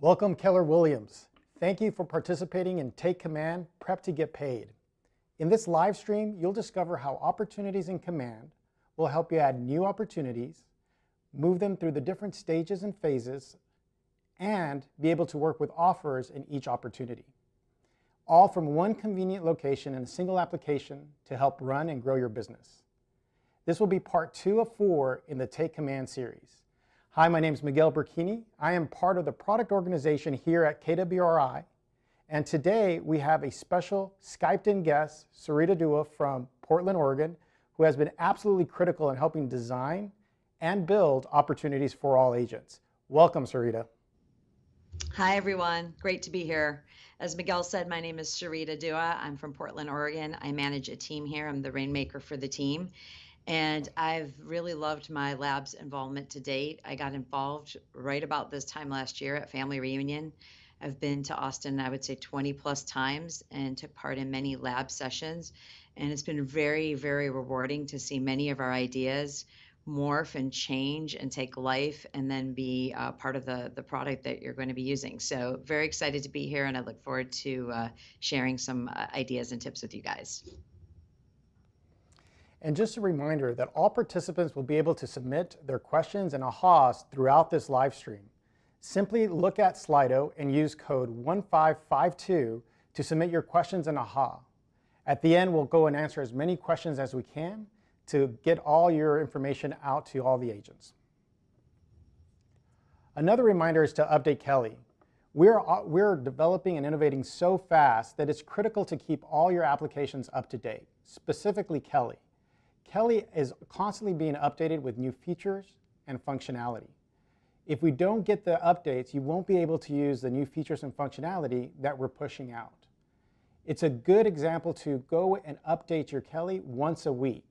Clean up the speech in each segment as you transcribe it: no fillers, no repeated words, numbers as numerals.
Welcome, Keller Williams. Thank you for participating in Take Command, Prep to Get Paid. In this live stream, you'll discover how opportunities in Command will help you add new opportunities, move them through the different stages and phases, and be able to work with offers in each opportunity. All from one convenient location in a single application to help run and grow your business. This will be part 2 of 4 in the Take Command series. Hi, my name is Miguel Burkini. I am part of the product organization here at KWRI. And today we have a special Skyped-in guest, Sarita Dua from Portland, Oregon, who has been absolutely critical in helping design and build opportunities for all agents. Welcome, Sarita. Hi, everyone. Great to be here. As Miguel said, my name is Sarita Dua. I'm from Portland, Oregon. I manage a team here. I'm the rainmaker for the team. And I've really loved my labs involvement to date. I got involved right about this time last year at Family Reunion. I've been to Austin, I would say 20 plus times, and took part in many lab sessions. And it's been very, very rewarding to see many of our ideas morph and change and take life and then be part of the product that you're going to be using. So very excited to be here, and I look forward to sharing some ideas and tips with you guys. And just a reminder that all participants will be able to submit their questions and ahas throughout this live stream. Simply look at Slido and use code 1552 to submit your questions and aha. At the end, we'll go and answer as many questions as we can to get all your information out to all the agents. Another reminder is to update Kelly. We're developing and innovating so fast that it's critical to keep all your applications up to date, specifically Kelly. Kelly is constantly being updated with new features and functionality. If we don't get the updates, you won't be able to use the new features and functionality that we're pushing out. It's a good example to go and update your Kelly once a week.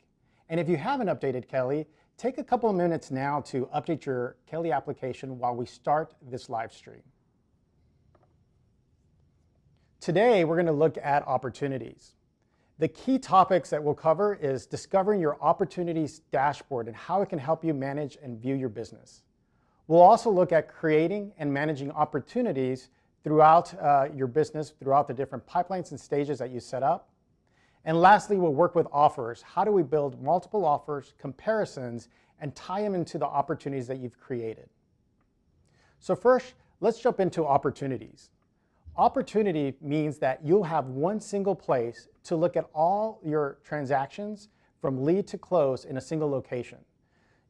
And if you haven't updated Kelly, take a couple of minutes now to update your Kelly application while we start this live stream. Today, we're going to look at opportunities. The key topics that we'll cover is discovering your opportunities dashboard and how it can help you manage and view your business. We'll also look at creating and managing opportunities throughout your business, throughout the different pipelines and stages that you set up. And lastly, we'll work with offers. How do we build multiple offers, comparisons, and tie them into the opportunities that you've created? So first, let's jump into opportunities. Opportunity means that you'll have one single place to look at all your transactions from lead to close in a single location.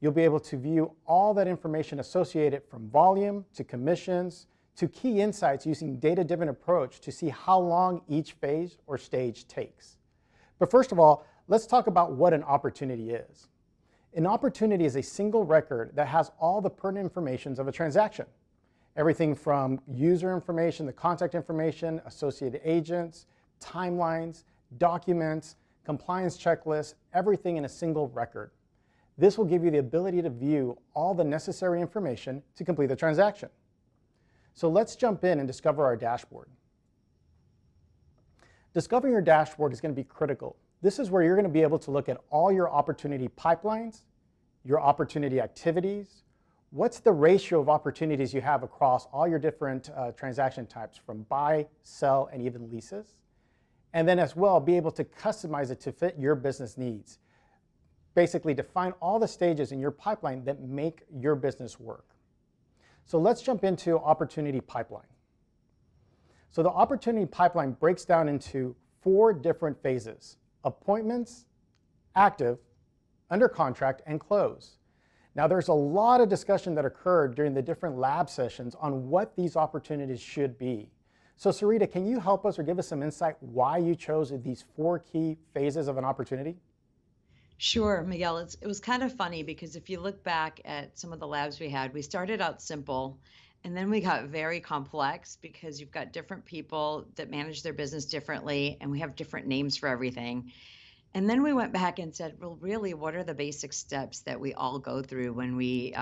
You'll be able to view all that information associated from volume to commissions to key insights using data-driven approach to see how long each phase or stage takes. But first of all, let's talk about what an opportunity is. An opportunity is a single record that has all the pertinent information of a transaction. Everything from user information, the contact information, associated agents, timelines, documents, compliance checklists, everything in a single record. This will give you the ability to view all the necessary information to complete the transaction. So let's jump in and discover our dashboard. Discovering your dashboard is going to be critical. This is where you're going to be able to look at all your opportunity pipelines, your opportunity activities, what's the ratio of opportunities you have across all your different transaction types from buy, sell, and even leases. And then as well, be able to customize it to fit your business needs. Basically define all the stages in your pipeline that make your business work. So let's jump into opportunity pipeline. So the opportunity pipeline breaks down into 4 different phases: appointments, active, under contract, and close. Now there's a lot of discussion that occurred during the different lab sessions on what these opportunities should be. So Sarita, can you help us or give us some insight why you chose these 4 key phases of an opportunity? Sure, Miguel. It was kind of funny because if you look back at some of the labs we had, we started out simple and then we got very complex because you've got different people that manage their business differently and we have different names for everything. And then we went back and said, well, really, what are the basic steps that we all go through when we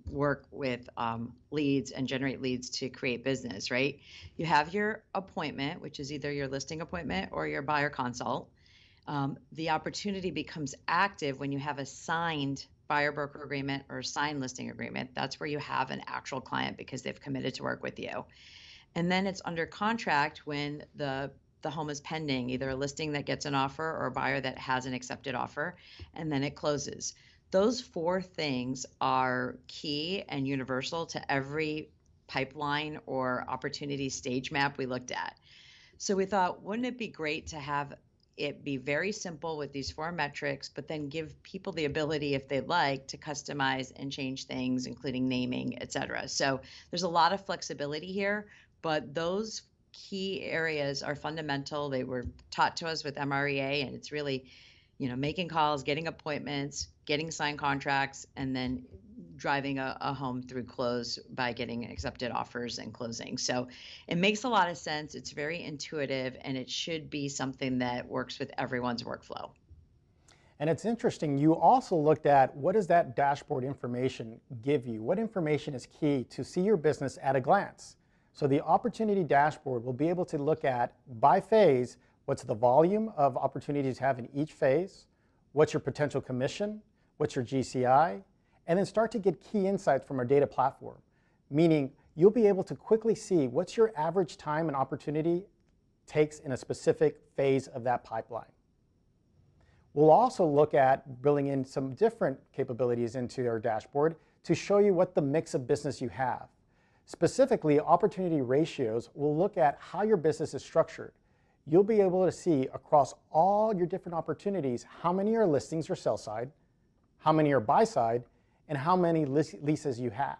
work with leads and generate leads to create business, right? You have your appointment, which is either your listing appointment or your buyer consult. The opportunity becomes active when you have a signed buyer broker agreement or signed listing agreement, that's where you have an actual client because they've committed to work with you. And then it's under contract when the home is pending, either a listing that gets an offer or a buyer that has an accepted offer, and then it closes. Those four things are key and universal to every pipeline or opportunity stage map we looked at. So we thought, wouldn't it be great to have it be very simple with these four metrics, but then give people the ability, if they'd like, to customize and change things, including naming, et cetera. So there's a lot of flexibility here, but those key areas are fundamental. They were taught to us with MREA, and it's really, making calls, getting appointments, getting signed contracts, and then driving a home through close by getting accepted offers and closing. So it makes a lot of sense. It's very intuitive, and it should be something that works with everyone's workflow. And it's interesting, you also looked at what does that dashboard information give you? What information is key to see your business at a glance? So the opportunity dashboard will be able to look at, by phase, what's the volume of opportunities you have in each phase, what's your potential commission, what's your GCI, and then start to get key insights from our data platform, meaning you'll be able to quickly see what's your average time an opportunity takes in a specific phase of that pipeline. We'll also look at building in some different capabilities into our dashboard to show you what the mix of business you have. Specifically, opportunity ratios will look at how your business is structured. You'll be able to see across all your different opportunities how many are listings or sell side, how many are buy side, and how many leases you have.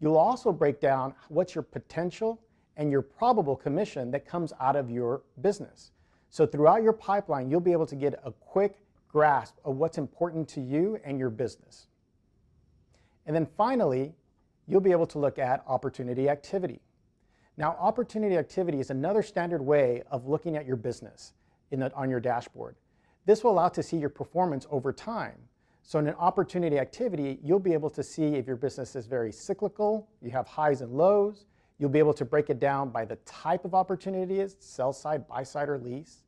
You'll also break down what's your potential and your probable commission that comes out of your business. So throughout your pipeline, you'll be able to get a quick grasp of what's important to you and your business. And then finally, you'll be able to look at opportunity activity. Now, opportunity activity is another standard way of looking at your business on your dashboard. This will allow to see your performance over time. So in an opportunity activity, you'll be able to see if your business is very cyclical, you have highs and lows. You'll be able to break it down by the type of opportunity it is, sell side, buy side, or lease.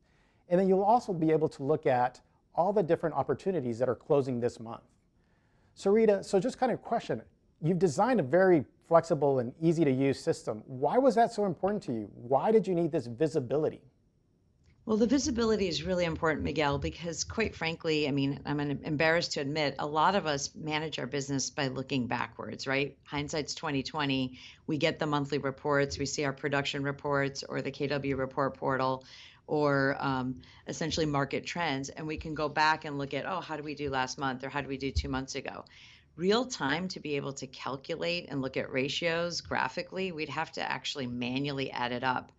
And then you'll also be able to look at all the different opportunities that are closing this month. So Rita, just kind of question, you've designed a very flexible and easy to use system. Why was that so important to you? Why did you need this visibility? Well, the visibility is really important, Miguel, because quite frankly, I mean, I'm embarrassed to admit, a lot of us manage our business by looking backwards, right? Hindsight's 2020. We get the monthly reports, we see our production reports or the KW report portal, or essentially market trends, and we can go back and look at, oh, how did we do last month, or how did we do 2 months ago? Real time to be able to calculate and look at ratios graphically, we'd have to actually manually add it up.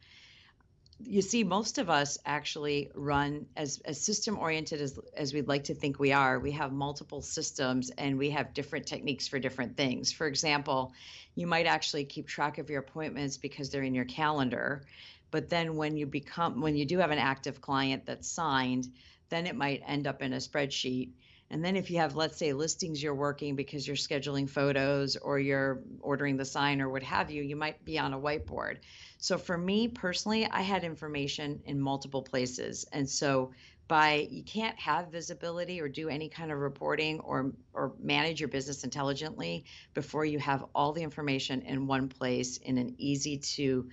You see, most of us actually run as system oriented as we'd like to think we are. We have multiple systems and we have different techniques for different things. For example, you might actually keep track of your appointments because they're in your calendar. But then when you do have an active client that's signed, then it might end up in a spreadsheet. And then if you have, let's say, listings you're working because you're scheduling photos or you're ordering the sign or what have you, you might be on a whiteboard. So for me personally, I had information in multiple places. And so you can't have visibility or do any kind of reporting or manage your business intelligently before you have all the information in one place in an easy to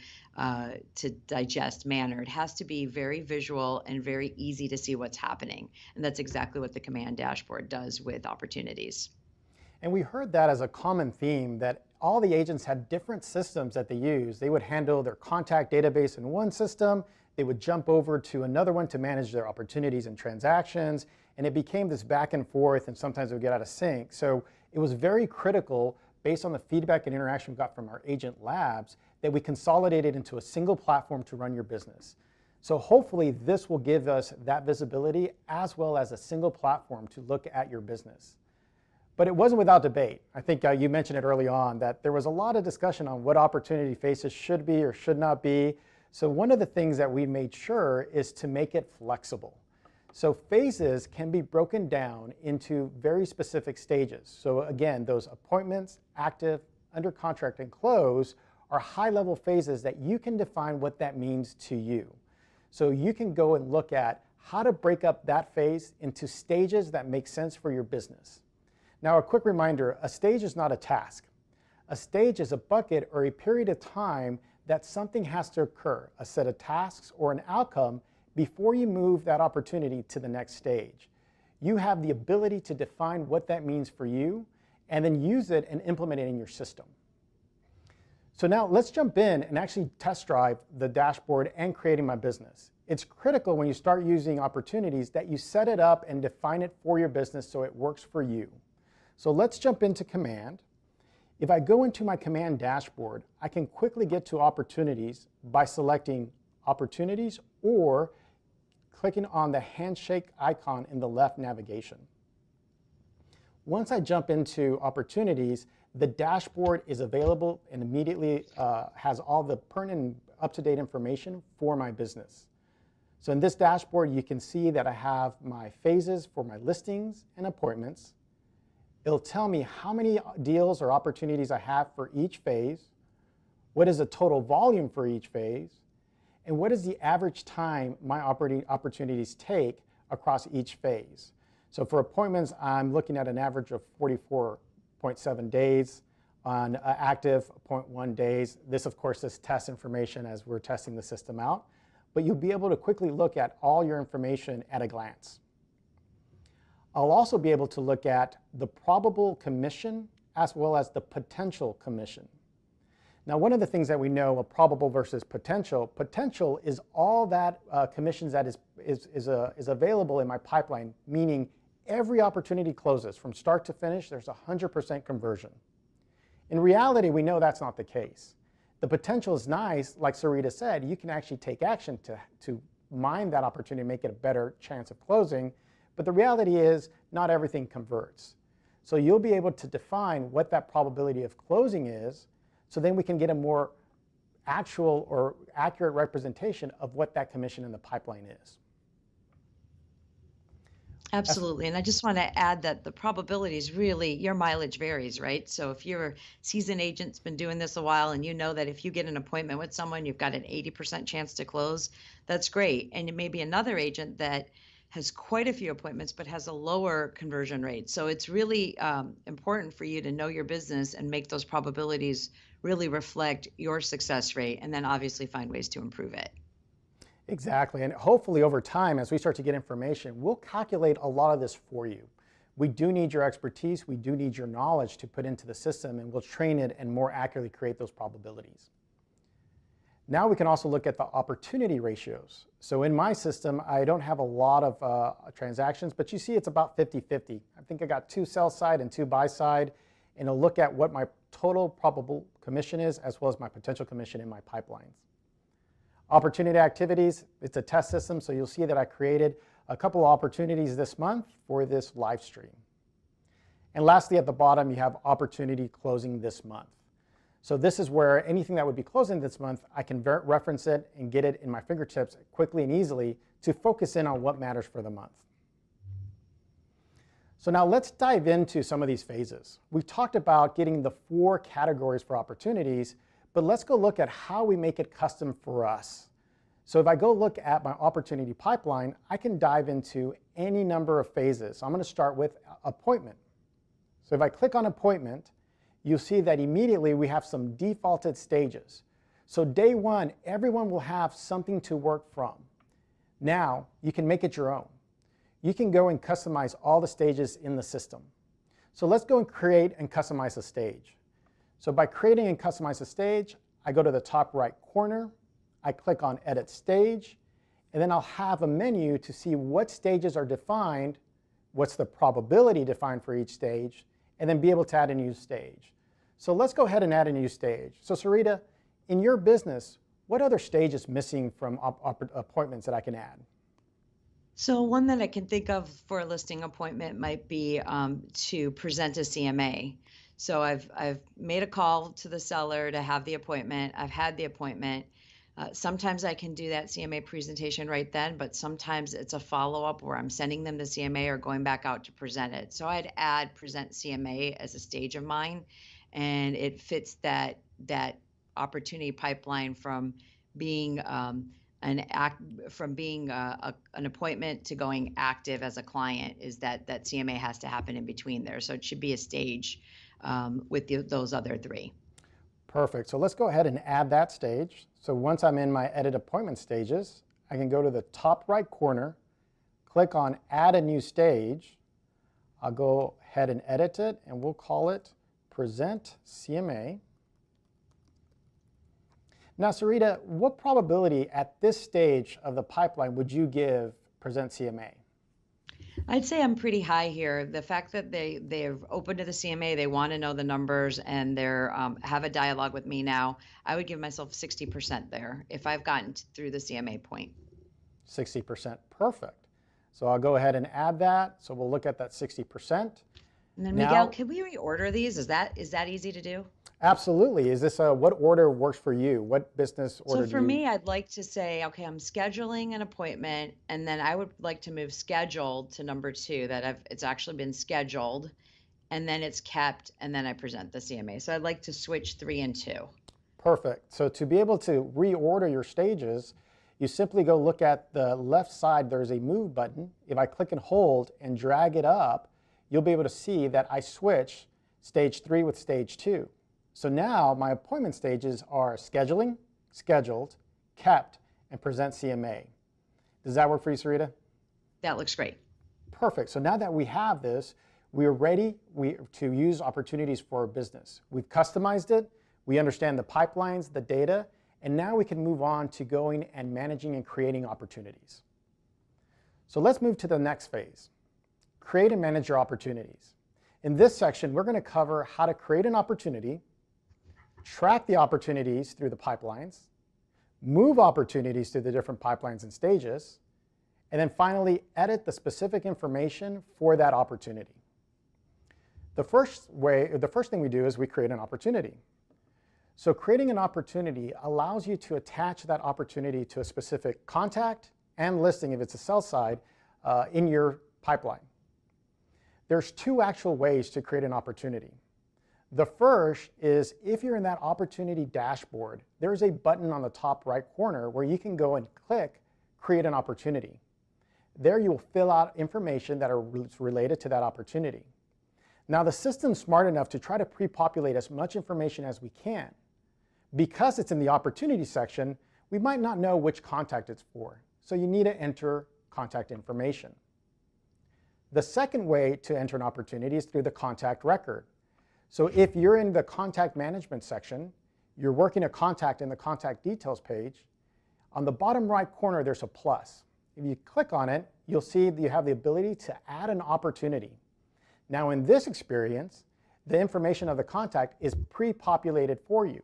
digest manner. It has to be very visual and very easy to see what's happening. And that's exactly what the Command Dashboard does with opportunities. And we heard that as a common theme, that all the agents had different systems that they use. They would handle their contact database in one system, they would jump over to another one to manage their opportunities and transactions, and it became this back and forth, and sometimes it would get out of sync. So it was very critical, based on the feedback and interaction we got from our agent labs, that we consolidated into a single platform to run your business. So hopefully this will give us that visibility as well as a single platform to look at your business. But it wasn't without debate. I think you mentioned it early on that there was a lot of discussion on what opportunity phases should be or should not be. So one of the things that we made sure is to make it flexible. So phases can be broken down into very specific stages. So again, those appointments, active, under contract, and close are high-level phases that you can define what that means to you. So you can go and look at how to break up that phase into stages that make sense for your business. Now, a quick reminder, a stage is not a task. A stage is a bucket or a period of time that something has to occur, a set of tasks or an outcome before you move that opportunity to the next stage. You have the ability to define what that means for you and then use it and implement it in your system. So now let's jump in and actually test drive the dashboard and creating my business. It's critical when you start using opportunities that you set it up and define it for your business so it works for you. So let's jump into Command. If I go into my Command dashboard, I can quickly get to opportunities by selecting opportunities or clicking on the handshake icon in the left navigation. Once I jump into opportunities, the dashboard is available and immediately has all the pertinent and up-to-date information for my business. So in this dashboard, you can see that I have my phases for my listings and appointments. It'll tell me how many deals or opportunities I have for each phase, what is the total volume for each phase, and what is the average time my opportunities take across each phase. So for appointments, I'm looking at an average of 44.7 days. On active, 0.1 days. This, of course, is test information as we're testing the system out, but you'll be able to quickly look at all your information at a glance. I'll also be able to look at the probable commission as well as the potential commission. Now, one of the things that we know of probable versus potential is all that commissions that is available in my pipeline, meaning every opportunity closes from start to finish, there's 100% conversion. In reality, we know that's not the case. The potential is nice, like Sarita said, you can actually take action to mine that opportunity and make it a better chance of closing, but the reality is not everything converts. So you'll be able to define what that probability of closing is, so then we can get a more actual or accurate representation of what that commission in the pipeline is. Absolutely. And I just want to add that the probabilities really, your mileage varies, right? So if you're a seasoned agent's been doing this a while and you know that if you get an appointment with someone, you've got an 80% chance to close, that's great. And it may be another agent that has quite a few appointments but has a lower conversion rate. So it's really important for you to know your business and make those probabilities really reflect your success rate, and then obviously find ways to improve it. Exactly, and hopefully over time, as we start to get information, we'll calculate a lot of this for you. We do need your expertise, we do need your knowledge to put into the system, and we'll train it and more accurately create those probabilities. Now we can also look at the opportunity ratios. So in my system, I don't have a lot of transactions, but you see it's about 50-50. I think I got 2 sell side and 2 buy side, and I'll look at what my total probable commission is as well as my potential commission in my pipelines. Opportunity activities, it's a test system, so you'll see that I created a couple of opportunities this month for this live stream. And lastly, at the bottom, you have opportunity closing this month. So this is where anything that would be closing this month, I can reference it and get it in my fingertips quickly and easily to focus in on what matters for the month. So now let's dive into some of these phases. We've talked about getting the 4 categories for opportunities, but let's go look at how we make it custom for us. So if I go look at my opportunity pipeline, I can dive into any number of phases. So I'm going to start with appointment. So if I click on appointment, you'll see that immediately we have some defaulted stages. So day 1, everyone will have something to work from. Now you can make it your own. You can go and customize all the stages in the system. So let's go and create and customize a stage. So by creating and customize a stage, I go to the top right corner, I click on Edit Stage, and then I'll have a menu to see what stages are defined, what's the probability defined for each stage, and then be able to add a new stage. So let's go ahead and add a new stage. So Sarita, in your business, what other stage is missing from appointments that I can add? So one that I can think of for a listing appointment might be to present a CMA. So I've made a call to the seller to have the appointment. I've had the appointment. Sometimes I can do that CMA presentation right then, but sometimes it's a follow-up where I'm sending them the CMA or going back out to present it. So I'd add present CMA as a stage of mine, and it fits that opportunity pipeline from being from being an appointment to going active as a client is that CMA has to happen in between there. So it should be a stage with those other three. Perfect. So let's go ahead and add that stage. So once I'm in my edit appointment stages, I can go to the top right corner, click on add a new stage. I'll go ahead and edit it, and we'll call it present CMA. Now, Sarita, what probability at this stage of the pipeline would you give present CMA? I'd say I'm pretty high here. The fact that they're open to the CMA, they want to know the numbers, and they're have a dialogue with me now. I would give myself 60% there if I've gotten through the CMA point. 60%, perfect. So I'll go ahead and add that. So we'll look at that 60%. And then Miguel, can we reorder these? Is that easy to do? Absolutely. Is this what order works for you? What business order? So for me, I'd like to say, okay, I'm scheduling an appointment, and then I would like to move scheduled to number 2, that it's actually been scheduled, and then it's kept, and then I present the CMA. So I'd like to switch 3 and 2. Perfect. So to be able to reorder your stages, you simply go look at the left side. There's a move button. If I click and hold and drag it up, you'll be able to see that I switch stage 3 with stage 2. So now my appointment stages are scheduling, scheduled, kept, and present CMA. Does that work for you, Sarita? That looks great. Perfect. So now that we have this, we are ready to use opportunities for our business. We've customized it. We understand the pipelines, the data, and now we can move on to going and managing and creating opportunities. So let's move to the next phase. Create and manage your opportunities. In this section, we're going to cover how to create an opportunity, track the opportunities through the pipelines, move opportunities through the different pipelines and stages, and then finally edit the specific information for that opportunity. The first thing we do is we create an opportunity. So creating an opportunity allows you to attach that opportunity to a specific contact and listing, if it's a sell side, in your pipeline. There's 2 actual ways to create an opportunity. The first is if you're in that opportunity dashboard, there's a button on the top right corner where you can go and click Create an Opportunity. There you will fill out information that is related to that opportunity. Now the system's smart enough to try to pre-populate as much information as we can. Because it's in the opportunity section, we might not know which contact it's for, so you need to enter contact information. The second way to enter an opportunity is through the contact record. So if you're in the contact management section, you're working a contact in the contact details page, on the bottom right corner there's a plus. If you click on it, you'll see that you have the ability to add an opportunity. Now in this experience, the information of the contact is pre-populated for you.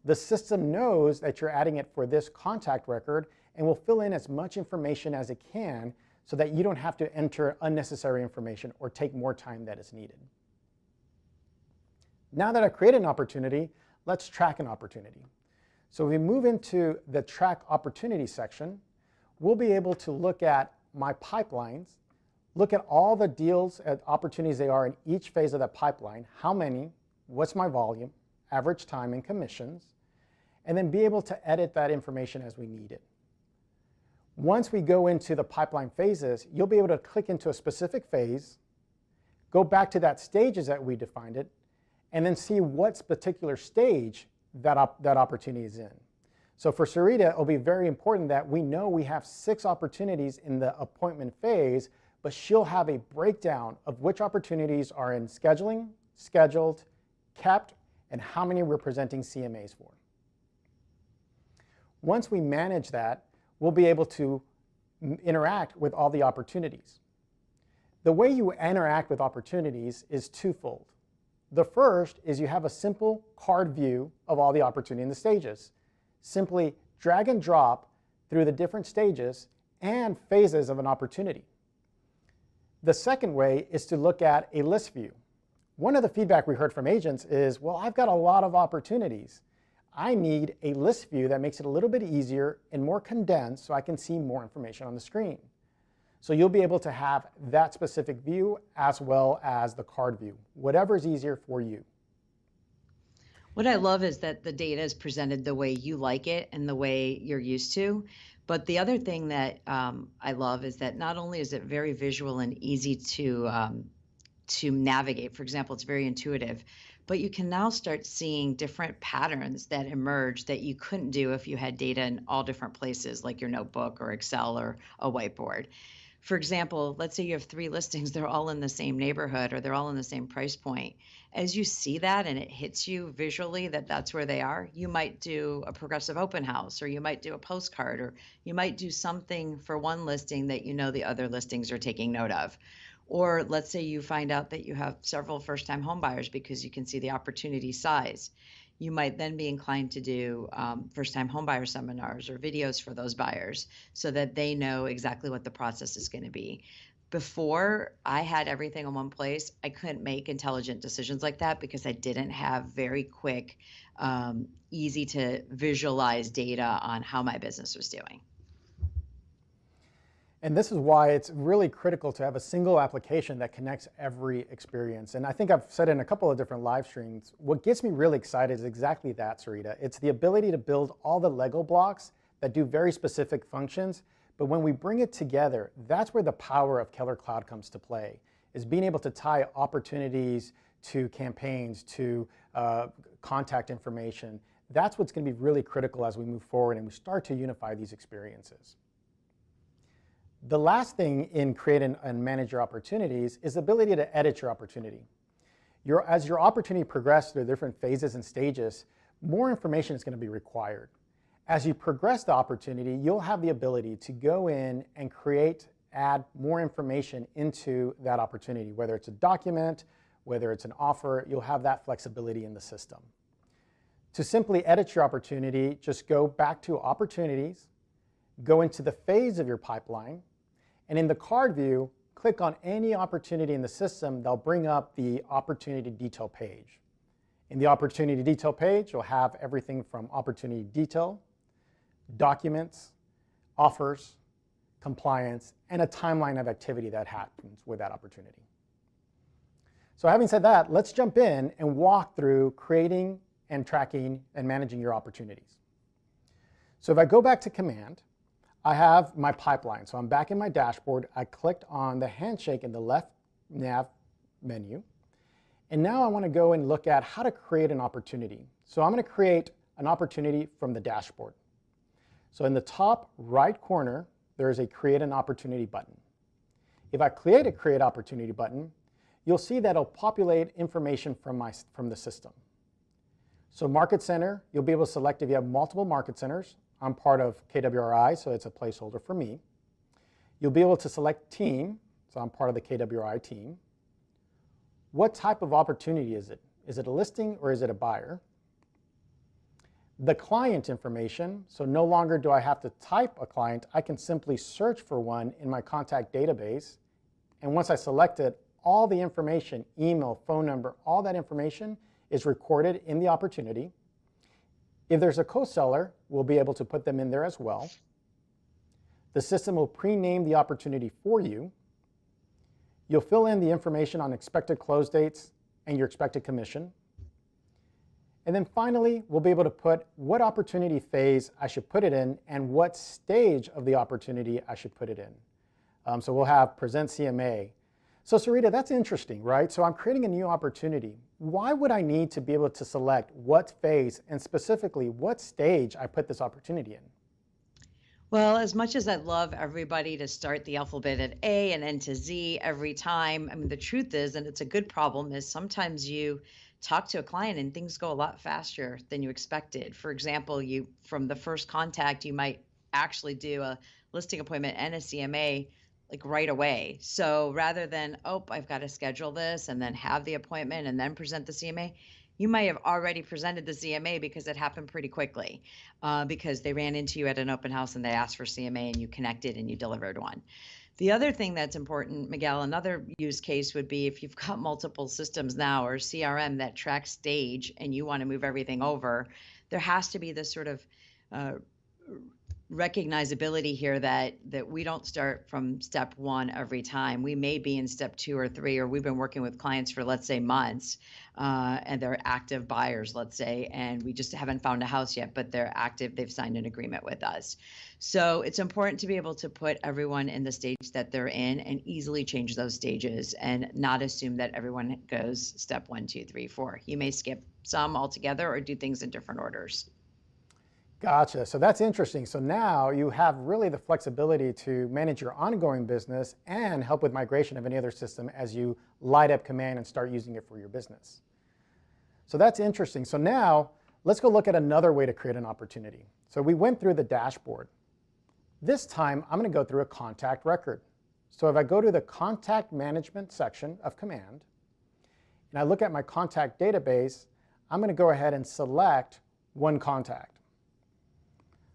The system knows that you're adding it for this contact record and will fill in as much information as it can so that you don't have to enter unnecessary information or take more time that is needed. Now that I've created an opportunity, let's track an opportunity. So if we move into the track opportunity section, we'll be able to look at my pipelines, look at all the deals and opportunities they are in each phase of that pipeline, how many, what's my volume, average time, and commissions, and then be able to edit that information as we need it. Once we go into the pipeline phases, you'll be able to click into a specific phase, go back to that stages that we defined it, and then see what particular stage that opportunity is in. So for Sarita, it'll be very important that we know we have 6 opportunities in the appointment phase, but she'll have a breakdown of which opportunities are in scheduling, scheduled, kept, and how many we're presenting CMAs for. Once we manage that, we'll be able to interact with all the opportunities. The way you interact with opportunities is twofold. The first is you have a simple card view of all the opportunity in the stages. Simply drag and drop through the different stages and phases of an opportunity. The second way is to look at a list view. One of the feedback we heard from agents is, well, I've got a lot of opportunities. I need a list view that makes it a little bit easier and more condensed so I can see more information on the screen. So you'll be able to have that specific view as well as the card view, whatever is easier for you. What I love is that the data is presented the way you like it and the way you're used to. But the other thing that I love is that not only is it very visual and easy to navigate. For example, it's very intuitive, but you can now start seeing different patterns that emerge that you couldn't do if you had data in all different places, like your notebook or Excel or a whiteboard. For example, let's say you have three listings, they're all in the same neighborhood or they're all in the same price point. As you see that and it hits you visually that that's where they are, you might do a progressive open house, or you might do a postcard, or you might do something for one listing that you know the other listings are taking note of. Or let's say you find out that you have several first-time home buyers because you can see the opportunity size. You might then be inclined to do first-time homebuyer seminars or videos for those buyers so that they know exactly what the process is going to be. Before I had everything in one place, I couldn't make intelligent decisions like that because I didn't have very quick, easy to visualize data on how my business was doing. And this is why it's really critical to have a single application that connects every experience. And I think I've said in a couple of different live streams, what gets me really excited is exactly that, Sarita. It's the ability to build all the Lego blocks that do very specific functions. But when we bring it together, that's where the power of Keller Cloud comes to play, is being able to tie opportunities to campaigns, to contact information. That's what's going to be really critical as we move forward and we start to unify these experiences. The last thing in create and manage your opportunities is the ability to edit your opportunity. As your opportunity progresses through different phases and stages, more information is going to be required. As you progress the opportunity, you'll have the ability to go in and add more information into that opportunity, whether it's a document, whether it's an offer, you'll have that flexibility in the system. To simply edit your opportunity, just go back to opportunities, go into the phase of your pipeline, and in the card view, click on any opportunity in the system. They'll bring up the opportunity detail page. In the opportunity detail page, you'll have everything from opportunity detail, documents, offers, compliance, and a timeline of activity that happens with that opportunity. So having said that, let's jump in and walk through creating and tracking and managing your opportunities. So if I go back to command, I have my pipeline. So I'm back in my dashboard. I clicked on the handshake in the left nav menu. And now I want to go and look at how to create an opportunity. So I'm going to create an opportunity from the dashboard. So in the top right corner, there is a create an opportunity button. If I create a create opportunity button, you'll see that it'll populate information from the system. So Market Center, you'll be able to select if you have multiple market centers. I'm part of KWRI, so it's a placeholder for me. You'll be able to select team, so I'm part of the KWRI team. What type of opportunity is it? Is it a listing or is it a buyer? The client information, so no longer do I have to type a client, I can simply search for one in my contact database. And once I select it, all the information, email, phone number, all that information is recorded in the opportunity. If there's a co-seller, we'll be able to put them in there as well. The system will pre-name the opportunity for you. You'll fill in the information on expected close dates and your expected commission. And then finally, we'll be able to put what opportunity phase I should put it in and what stage of the opportunity I should put it in. So we'll have present CMA. So Sarita, that's interesting, right? So I'm creating a new opportunity. Why would I need to be able to select what phase and specifically what stage I put this opportunity in? Well, as much as I'd love everybody to start the alphabet at A and end to Z every time, I mean, the truth is, and it's a good problem, is sometimes you talk to a client and things go a lot faster than you expected. For example, from the first contact, you might actually do a listing appointment and a CMA like right away. So rather than, oh, I've got to schedule this and then have the appointment and then present the CMA, you might have already presented the CMA because it happened pretty quickly, because they ran into you at an open house and they asked for CMA and you connected and you delivered one. The other thing that's important, Miguel, another use case would be if you've got multiple systems now or CRM that tracks stage and you want to move everything over, there has to be this sort of recognizability here that we don't start from step one every time. We may be in step 2 or 3, or we've been working with clients for, let's say, months, and they're active buyers, let's say, and we just haven't found a house yet, but they're active, they've signed an agreement with us. So it's important to be able to put everyone in the stage that they're in and easily change those stages and not assume that everyone goes step 1, 2, 3, 4. You may skip some altogether or do things in different orders. Gotcha. So that's interesting. So now you have really the flexibility to manage your ongoing business and help with migration of any other system as you light up Command and start using it for your business. So that's interesting. So now let's go look at another way to create an opportunity. So we went through the dashboard. This time I'm going to go through a contact record. So if I go to the contact management section of Command and I look at my contact database, I'm going to go ahead and select one contact.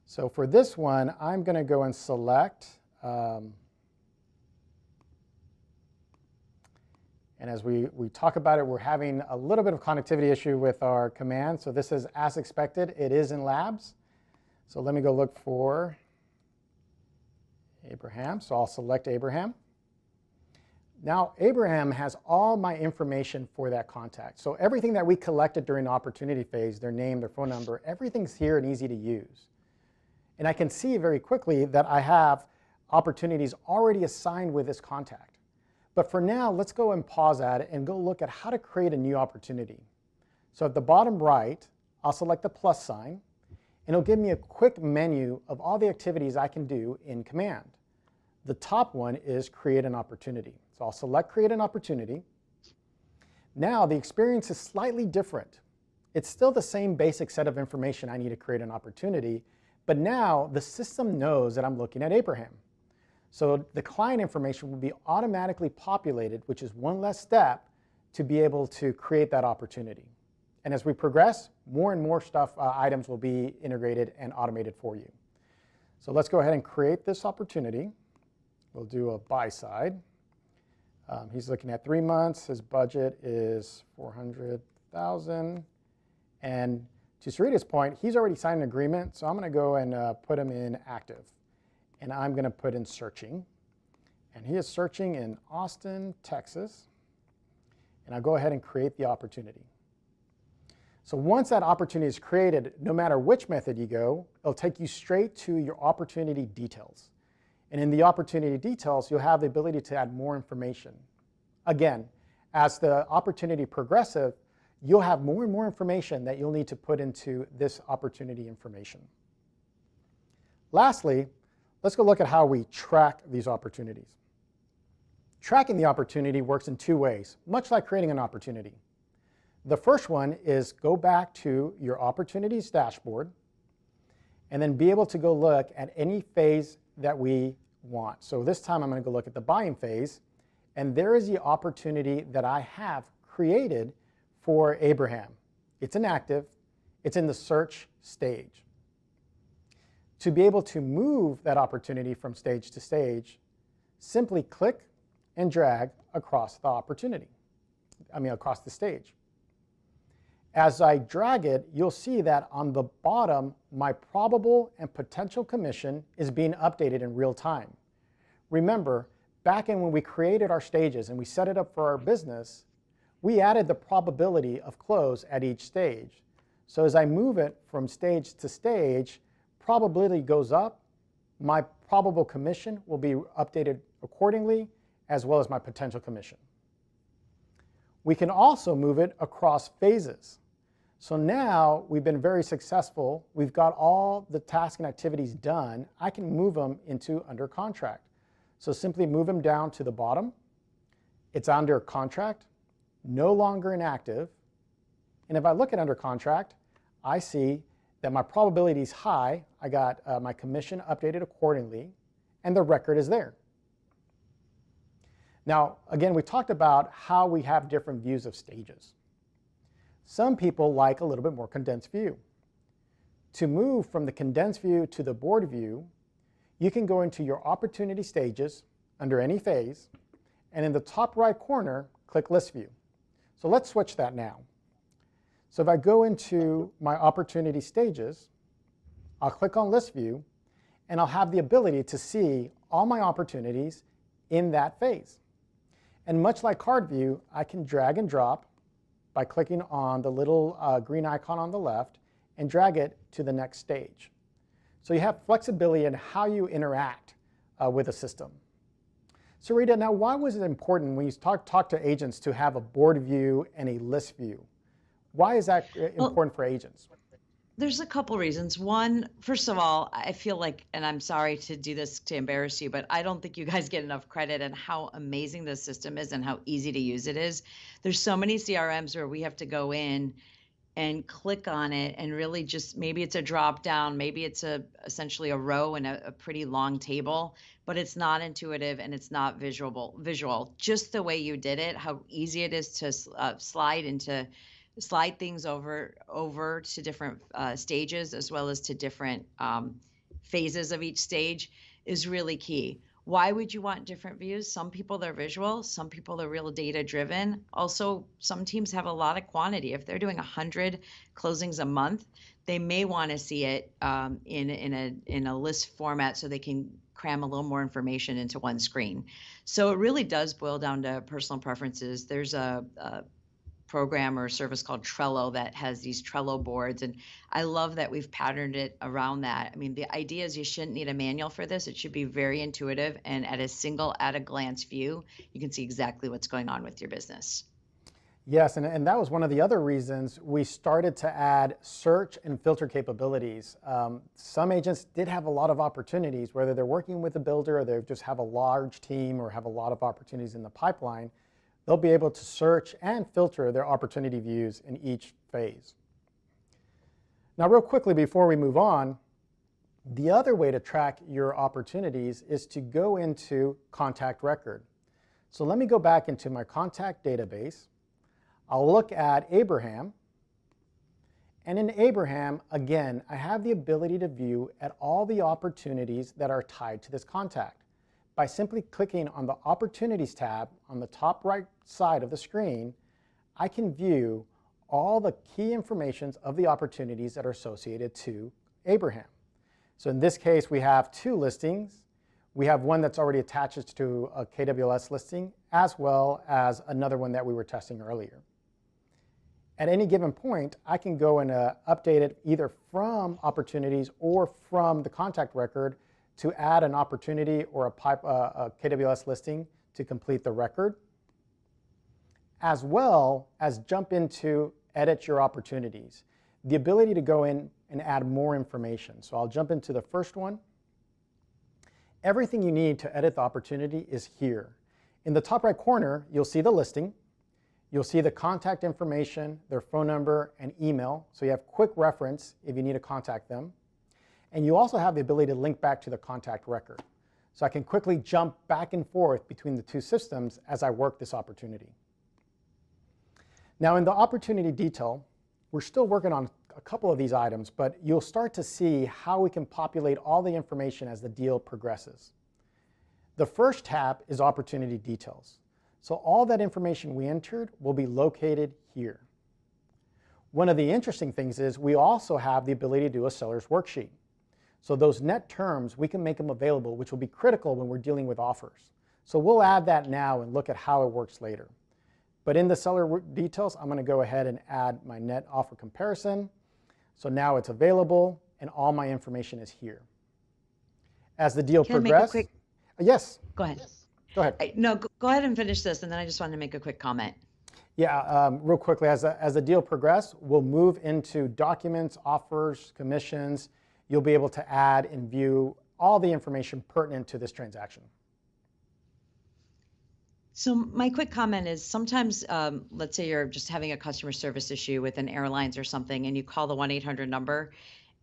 So for this one, I'm going to go and select, and as we talk about it, we're having a little bit of connectivity issue with our command. So this is as expected. It is in labs. So let me go look for Abraham. So I'll select Abraham. Now Abraham has all my information for that contact. So everything that we collected during the opportunity phase, their name, their phone number, everything's here and easy to use. And I can see very quickly that I have opportunities already assigned with this contact. But for now, let's go and pause at it and go look at how to create a new opportunity. So at the bottom right, I'll select the plus sign, and it'll give me a quick menu of all the activities I can do in Command. The top one is create an opportunity. So I'll select create an opportunity. Now the experience is slightly different. It's still the same basic set of information I need to create an opportunity, but now the system knows that I'm looking at Abraham. So the client information will be automatically populated, which is one less step to be able to create that opportunity. And as we progress, more and more items will be integrated and automated for you. So let's go ahead and create this opportunity. We'll do a buy side. He's looking at 3 months. His budget is $400,000. And to Sarita's point, he's already signed an agreement, so I'm going to go and put him in active. And I'm going to put in searching. And he is searching in Austin, Texas. And I'll go ahead and create the opportunity. So once that opportunity is created, no matter which method you go, it'll take you straight to your opportunity details. And in the opportunity details, you'll have the ability to add more information. Again, as the opportunity progresses, you'll have more and more information that you'll need to put into this opportunity information. Lastly, let's go look at how we track these opportunities. Tracking the opportunity works in 2 ways, much like creating an opportunity. The first one is go back to your opportunities dashboard and then be able to go look at any phase that we want. So this time I'm going to go look at the buying phase, and there is the opportunity that I have created for Abraham. It's inactive. It's in the search stage. To be able to move that opportunity from stage to stage, simply click and drag across the opportunity. Across the stage. As I drag it, you'll see that on the bottom, my probable and potential commission is being updated in real time. Remember, back in when we created our stages and we set it up for our business, we added the probability of close at each stage. So as I move it from stage to stage, probability goes up, my probable commission will be updated accordingly, as well as my potential commission. We can also move it across phases. So now we've been very successful. We've got all the tasks and activities done. I can move them into under contract. So simply move them down to the bottom. It's under contract, no longer inactive. And if I look at under contract, I see that my probability is high. I got my commission updated accordingly, and the record is there. Now, again, we talked about how we have different views of stages. Some people like a little bit more condensed view. To move from the condensed view to the board view, you can go into your opportunity stages under any phase, and in the top right corner, click List View. So let's switch that now. So if I go into my opportunity stages, I'll click on List View, and I'll have the ability to see all my opportunities in that phase. And much like Card View, I can drag and drop by clicking on the little green icon on the left and drag it to the next stage. So you have flexibility in how you interact with a system. So Rita, now why was it important when you talk to agents to have a board view and a list view? Why is that important for agents? There's a couple reasons. One, first of all, I feel like, and I'm sorry to do this to embarrass you, but I don't think you guys get enough credit on how amazing this system is and how easy to use it is. There's so many CRMs where we have to go in and click on it and really just, maybe it's a drop down, maybe it's essentially a row in a pretty long table, but it's not intuitive and it's not visual. Just the way you did it, how easy it is to slide things over to different stages, as well as to different phases of each stage, is really key. Why would you want different views? Some people, they're visual, some people are real data driven. Also, some teams have a lot of quantity. If they're doing 100 closings a month, they may want to see it in a list format so they can cram a little more information into one screen. So it really does boil down to personal preferences. There's a program or service called Trello that has these Trello boards, and I love that we've patterned it around that. I mean, the idea is you shouldn't need a manual for this. It should be very intuitive, and at a glance view, you can see exactly what's going on with your business. Yes, and that was one of the other reasons we started to add search and filter capabilities. Some agents did have a lot of opportunities, whether they're working with a builder or they just have a large team or have a lot of opportunities in the pipeline. They'll be able to search and filter their opportunity views in each phase. Now, real quickly before we move on, the other way to track your opportunities is to go into Contact Record. So let me go back into my contact database. I'll look at Abraham. And in Abraham, again, I have the ability to view at all the opportunities that are tied to this contact. By simply clicking on the Opportunities tab on the top right side of the screen, I can view all the key informations of the opportunities that are associated to Abraham. So in this case, we have 2 listings. We have one that's already attached to a KWS listing, as well as another one that we were testing earlier. At any given point, I can go and update it either from opportunities or from the contact record to add an opportunity or a KWS listing to complete the record, as well as jump into edit your opportunities. The ability to go in and add more information. So I'll jump into the first one. Everything you need to edit the opportunity is here. In the top right corner, you'll see the listing. You'll see the contact information, their phone number and email. So you have quick reference if you need to contact them. And you also have the ability to link back to the contact record. So I can quickly jump back and forth between the 2 systems as I work this opportunity. Now in the opportunity detail, we're still working on a couple of these items, but you'll start to see how we can populate all the information as the deal progresses. The first tab is opportunity details. So all that information we entered will be located here. One of the interesting things is we also have the ability to do a seller's worksheet. So those net terms, we can make them available, which will be critical when we're dealing with offers. So we'll add that now and look at how it works later. But in the seller details, I'm going to go ahead and add my net offer comparison. So now it's available and all my information is here. As the deal progresses. Yes. Go ahead. Go ahead. No, go ahead and finish this, and then I just wanted to make a quick comment. Yeah, real quickly, as the deal progresses, we'll move into documents, offers, commissions. You'll be able to add and view all the information pertinent to this transaction. So my quick comment is sometimes, let's say you're just having a customer service issue with an airlines or something, and you call the 1-800 number,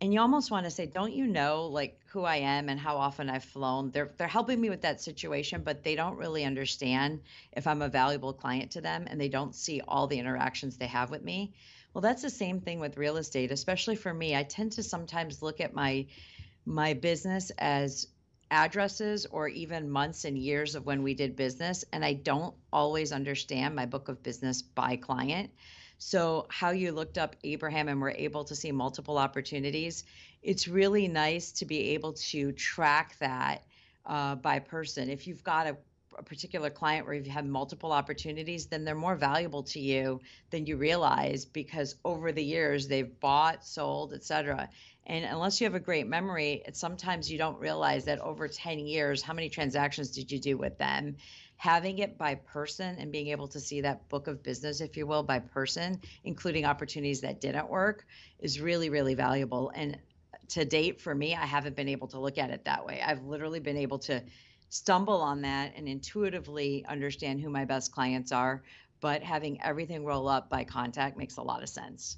and you almost want to say, don't you know like who I am and how often I've flown? They're helping me with that situation, but they don't really understand if I'm a valuable client to them, and they don't see all the interactions they have with me. Well, that's the same thing with real estate, especially for me. I tend to sometimes look at my business as addresses or even months and years of when we did business, and I don't always understand my book of business by client. So, how you looked up Abraham and were able to see multiple opportunities, it's really nice to be able to track that by person. If you've got a particular client where you've had multiple opportunities, then they're more valuable to you than you realize because over the years they've bought, sold, etc. And unless you have a great memory, it's sometimes you don't realize that over 10 years, how many transactions did you do with them? Having it by person and being able to see that book of business, if you will, by person, including opportunities that didn't work, is really, really valuable. And to date, for me, I haven't been able to look at it that way. I've literally been able to stumble on that and intuitively understand who my best clients are, but having everything roll up by contact makes a lot of sense.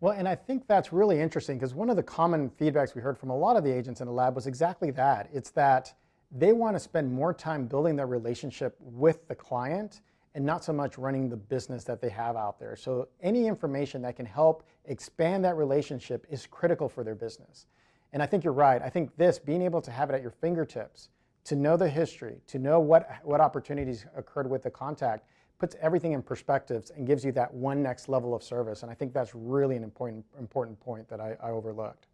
Well, and I think that's really interesting because one of the common feedbacks we heard from a lot of the agents in the lab was exactly that. It's that they want to spend more time building their relationship with the client and not so much running the business that they have out there. So any information that can help expand that relationship is critical for their business. And I think you're right. I think this, being able to have it at your fingertips, to know the history, to know what opportunities occurred with the contact, puts everything in perspectives and gives you that one next level of service. And I think that's really an important point that I overlooked.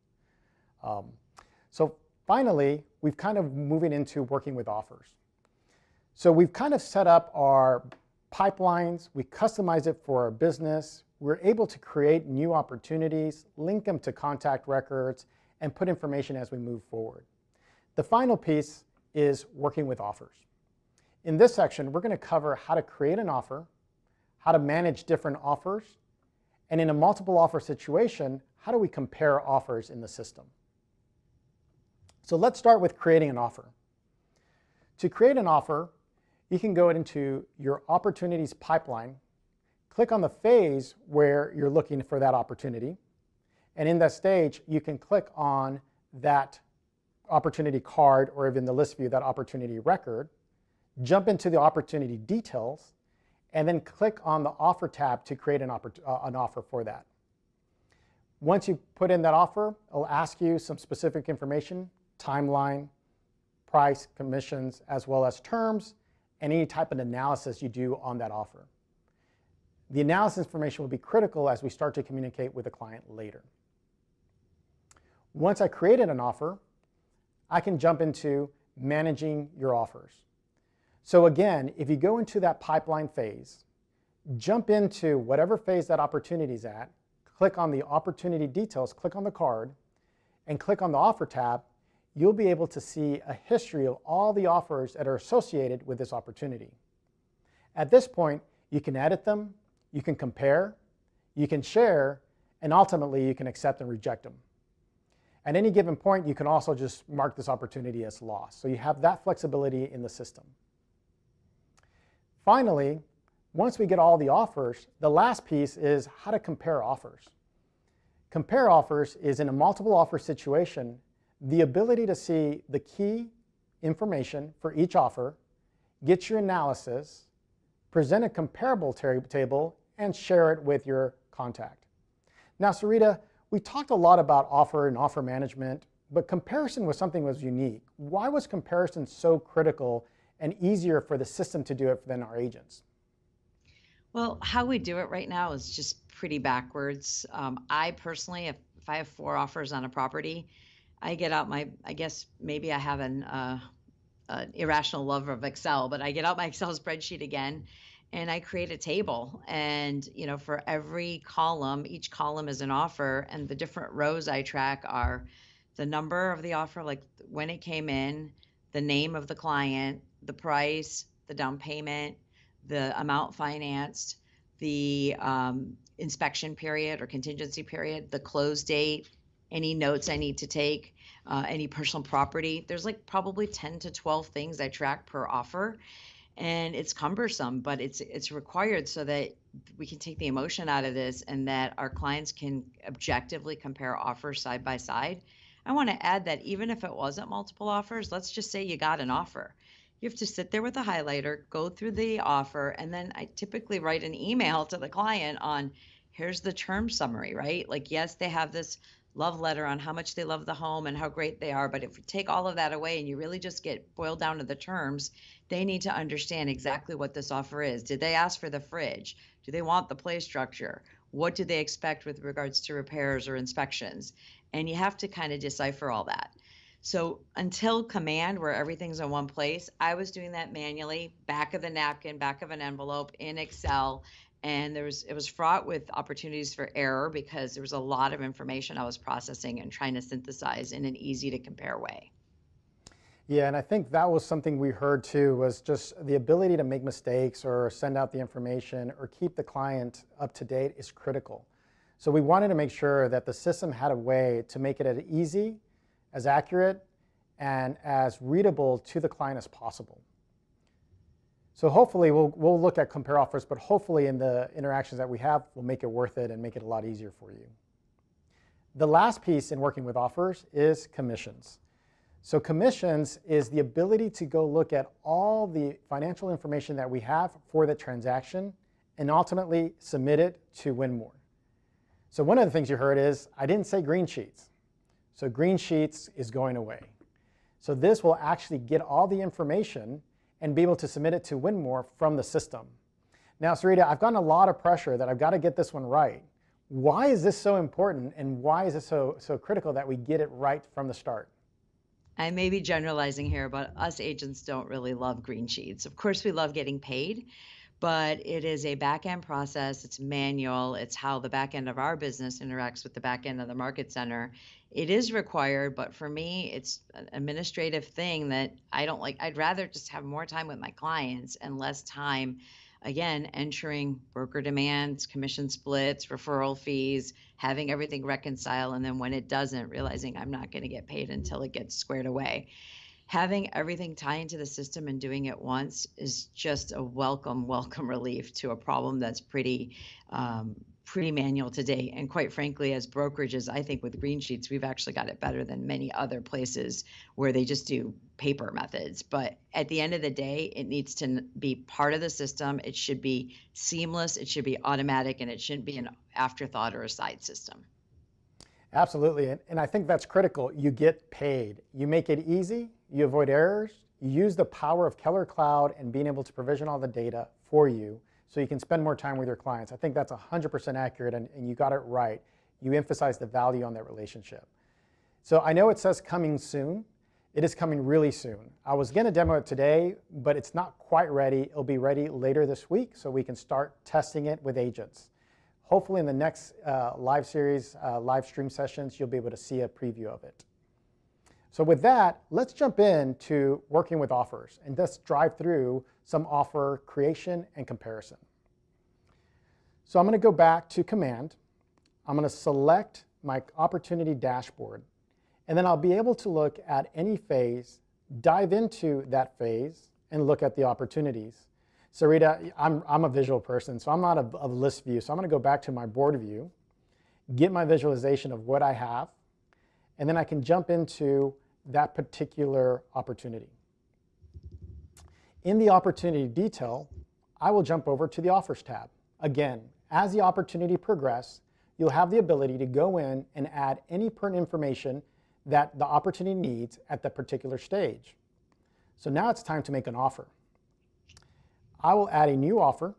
So finally, we've kind of moving into working with offers. So we've kind of set up our pipelines, we customize it for our business, we're able to create new opportunities, link them to contact records, and put information as we move forward. The final piece is working with offers. In this section, we're going to cover how to create an offer, how to manage different offers, and in a multiple offer situation, how do we compare offers in the system? So let's start with creating an offer. To create an offer, you can go into your opportunities pipeline, click on the phase where you're looking for that opportunity, and in that stage, you can click on that opportunity card or even the list view, that opportunity record, jump into the opportunity details, and then click on the offer tab to create an offer for that. Once you put in that offer, it'll ask you some specific information, timeline, price, commissions, as well as terms, and any type of analysis you do on that offer. The analysis information will be critical as we start to communicate with the client later. Once I created an offer, I can jump into managing your offers. So again, if you go into that pipeline phase, jump into whatever phase that opportunity is at, click on the opportunity details, click on the card, and click on the offer tab, you'll be able to see a history of all the offers that are associated with this opportunity. At this point, you can edit them, you can compare, you can share, and ultimately you can accept and reject them. At any given point, you can also just mark this opportunity as lost. So you have that flexibility in the system. Finally, once we get all the offers, the last piece is how to compare offers. Compare offers is in a multiple offer situation, the ability to see the key information for each offer, get your analysis, present a comparable table, and share it with your contact. Now, Sarita, we talked a lot about offer and offer management, but comparison was something that was unique. Why was comparison so critical and easier for the system to do it than our agents? Well, how we do it right now is just pretty backwards. I personally, if I have 4 offers on a property, I get out I guess maybe I have an irrational love of Excel, but I get out my Excel spreadsheet again and I create a table. And, for every column, each column is an offer, and the different rows I track are the number of the offer, like when it came in, the name of the client, the price, the down payment, the amount financed, the inspection period or contingency period, the close date, any notes I need to take, any personal property. There's like probably 10 to 12 things I track per offer. And it's cumbersome, but it's required so that we can take the emotion out of this and that our clients can objectively compare offers side by side. I want to add that even if it wasn't multiple offers, let's just say you got an offer. You have to sit there with a highlighter, go through the offer, and then I typically write an email to the client on, here's the term summary, right? Like, yes, they have this love letter on how much they love the home and how great they are. But if you take all of that away and you really just get boiled down to the terms, they need to understand exactly what this offer is. Did they ask for the fridge? Do they want the play structure? What do they expect with regards to repairs or inspections? And you have to kind of decipher all that. So until Command, where everything's in one place, I was doing that manually, back of the napkin, back of an envelope in Excel. And it was fraught with opportunities for error because there was a lot of information I was processing and trying to synthesize in an easy to compare way. Yeah, and I think that was something we heard too, was just the ability to make mistakes or send out the information or keep the client up to date is critical. So we wanted to make sure that the system had a way to make it as easy, as accurate, and as readable to the client as possible. So hopefully we'll look at compare offers, but hopefully in the interactions that we have, we'll make it worth it and make it a lot easier for you. The last piece in working with offers is commissions. So commissions is the ability to go look at all the financial information that we have for the transaction and ultimately submit it to Win More. So one of the things you heard is, I didn't say green sheets. So green sheets is going away. So this will actually get all the information and be able to submit it to Win More from the system. Now, Sarita, I've gotten a lot of pressure that I've got to get this one right. Why is this so important, and why is it so critical that we get it right from the start? I may be generalizing here, but us agents don't really love green sheets. Of course, we love getting paid, but it is a back end process. It's manual. It's how the back end of our business interacts with the back end of the market center. It is required, but for me, it's an administrative thing that I don't like. I'd rather just have more time with my clients and less time, again, entering broker demands, commission splits, referral fees, having everything reconcile, and then when it doesn't, realizing I'm not going to get paid until it gets squared away. Having everything tie into the system and doing it once is just a welcome relief to a problem that's pretty manual today. And quite frankly, as brokerages, I think with green sheets, we've actually got it better than many other places where they just do paper methods. But at the end of the day, it needs to be part of the system. It should be seamless. It should be automatic, and it shouldn't be an afterthought or a side system. Absolutely, and I think that's critical. You get paid. You make it easy, you avoid errors, you use the power of Keller Cloud and being able to provision all the data for you so you can spend more time with your clients. I think that's 100% accurate, and you got it right. You emphasize the value on that relationship. So I know it says coming soon. It is coming really soon. I was going to demo it today, but it's not quite ready. It'll be ready later this week so we can start testing it with agents. Hopefully in the next live series, live stream sessions, you'll be able to see a preview of it. So with that, let's jump into working with offers and just drive through some offer creation and comparison. So I'm going to go back to Command. I'm going to select my opportunity dashboard, and then I'll be able to look at any phase, dive into that phase, and look at the opportunities. So Rita, I'm a visual person, so I'm not a list view. So I'm going to go back to my board view, get my visualization of what I have, and then I can jump into that particular opportunity. In the opportunity detail, I will jump over to the offers tab. Again, as the opportunity progresses, you'll have the ability to go in and add any pertinent information that the opportunity needs at the particular stage. So now it's time to make an offer. I will add a new offer.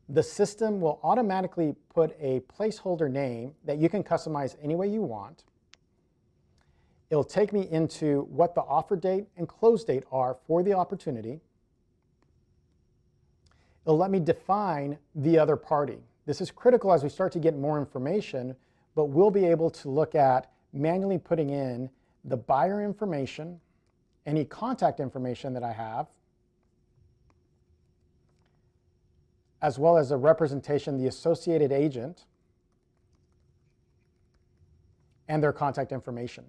The system will automatically put a placeholder name that you can customize any way you want. It'll take me into what the offer date and close date are for the opportunity. It'll let me define the other party. This is critical as we start to get more information, but we'll be able to look at manually putting in the buyer information, any contact information that I have, as well as a representation, the associated agent, and their contact information.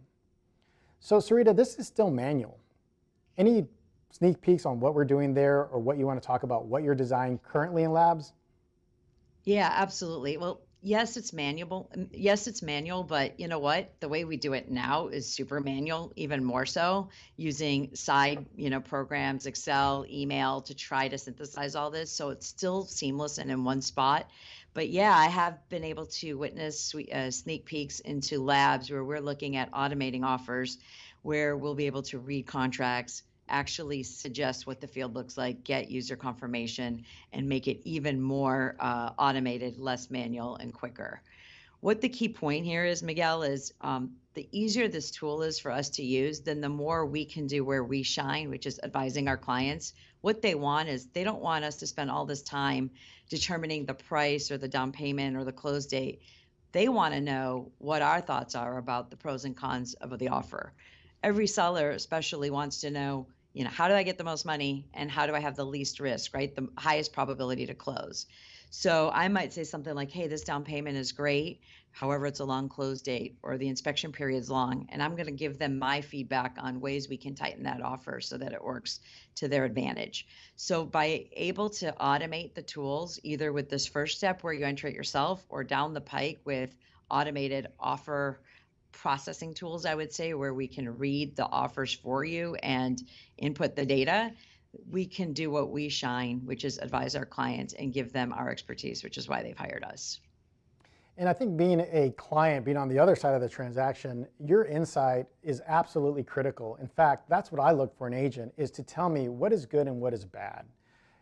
So Sarita, this is still manual. Any sneak peeks on what we're doing there, or what you want to talk about, what you're designing currently in Labs? Yeah, absolutely. Well, yes, it's manual. Yes, it's manual, but you know what? The way we do it now is super manual, even more so, using side, programs, Excel, email to try to synthesize all this. So it's still seamless and in one spot. But yeah, I have been able to witness sneak peeks into labs where we're looking at automating offers, where we'll be able to read contracts, actually suggest what the field looks like, get user confirmation, and make it even more automated, less manual, and quicker. What the key point here is, Miguel, is the easier this tool is for us to use, then the more we can do where we shine, which is advising our clients. What they want is they don't want us to spend all this time determining the price or the down payment or the close date. They want to know what our thoughts are about the pros and cons of the offer. Every seller especially wants to know, how do I get the most money and how do I have the least risk, right? The highest probability to close. So I might say something like, hey, this down payment is great. However, it's a long close date or the inspection period is long. And I'm going to give them my feedback on ways we can tighten that offer so that it works to their advantage. So by able to automate the tools, either with this first step where you enter it yourself or down the pike with automated offer processing tools, I would say, where we can read the offers for you and input the data, we can do what we shine, which is advise our clients and give them our expertise, which is why they've hired us. And I think being a client, being on the other side of the transaction, your insight is absolutely critical. In fact, that's what I look for in an agent, is to tell me what is good and what is bad.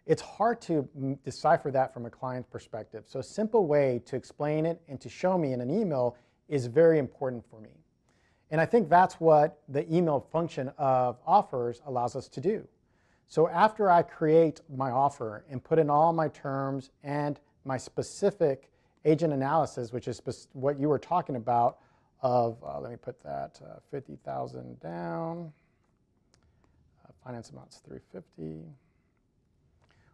It's hard to decipher that from a client's perspective. So a simple way to explain it and to show me in an email is very important for me. And I think that's what the email function of offers allows us to do. So after I create my offer and put in all my terms and my specific agent analysis, which is what you were talking about of, let me put that, 50,000 down, finance amount's 350.